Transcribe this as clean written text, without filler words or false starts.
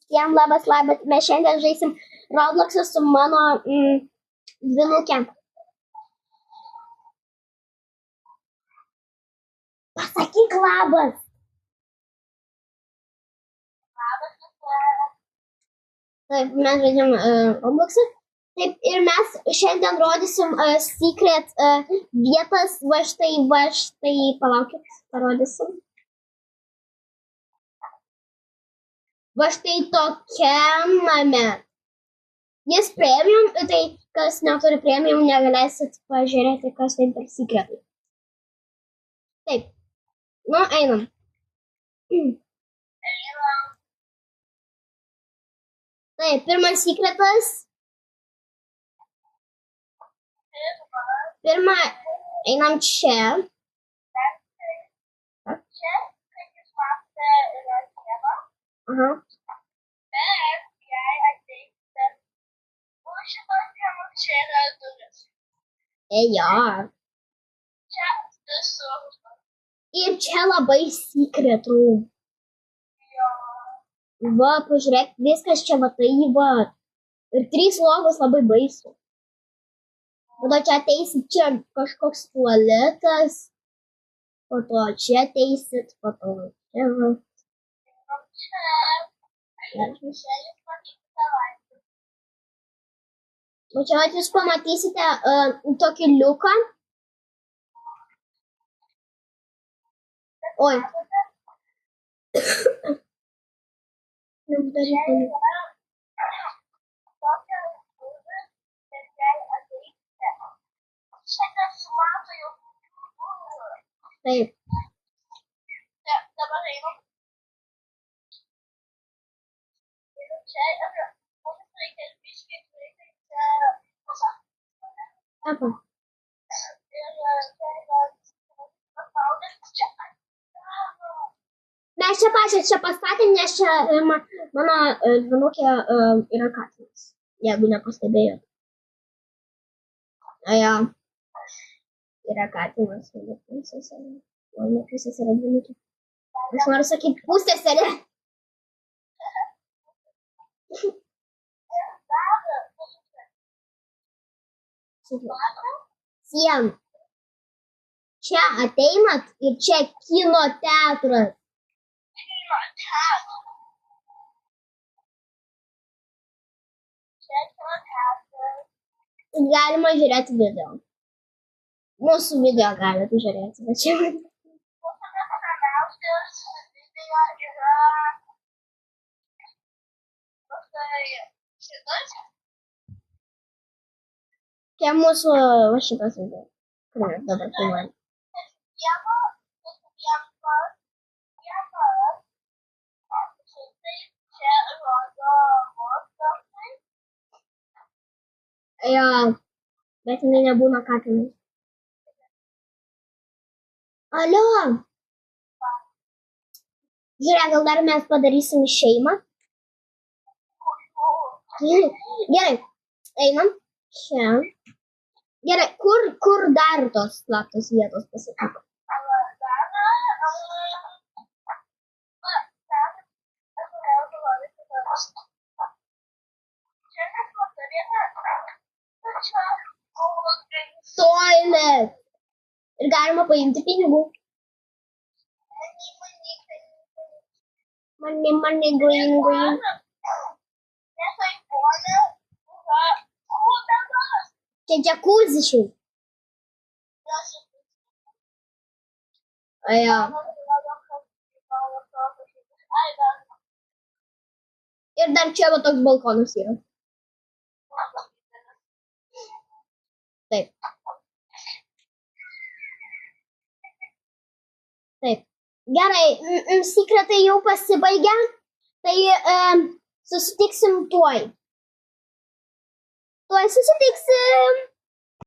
Visiems labas. Mes šiandien žaisim Roblox'ą su mano dvinukė. Pasakyk labas. Taip, mes žaidžiam Roblox'ą. Taip, ir mes šiandien rodysim secret vietas. Va štai, palaukit, parodysim. Va štai tokiam name. Jis premium, tai kas neturi premium, negalėsit pažiūrėti, kas tai per secretai. Taip, nu, einam. Taip, pirmas secretas. Pirma, einam čia. Čia, kaip jūs matote, yra siena. Bet, jei ateisite už šitos sienos, čia yra duris. Jo. Čia visur. Ir čia labai secret room. Jo. Va, pažiūrėk, viskas čia matai, va. Ir 3 lovos labai baisu. Po to čia ateisit, čia kažkoks tualetas. Po to čia ateisit, po to čia va. O čia jūs pamatysite tokį liuką. Oi. Taip. Dabar einam. Čia mums reikia biškiai Apa? Mes čia pačią čia pastatėm, nes čia mano dvinukė yra katinas, jeigu nepastebėjot. Jo. Yra katinas, o ne pusseserė. O ne pusseserė dvinukė. Aš noriu sakyti pusseserė. Siena. Čia ateinat ir čia kino teatras. Kino teatras. Čia kino teatras. Galima žiūrėti video. Mūsų video galite žiūrėti, bet čia... Mūsų mėgstamiausias video yra... šitas. Čia mūsų šitas video. Kur mes dabar filmuojam. Čia rodo mūsų. Jo, bet jinai nebūna katinai. Alio! Žiūrėk, gal dar mes padarysim šeimą. Gerai, einam čia. Gerai, kur dar tos slaptos vietos pasitiko? Toilet. Ir galima paimti pinigų. Money, green. Čia džakuzi šiaip. Jo. Ir dar čia va toks balkonas yra. Taip. Taip. Gerai, secretai jau pasibaigė. Tai susitiksim tuoj. Tuoj susitiksim.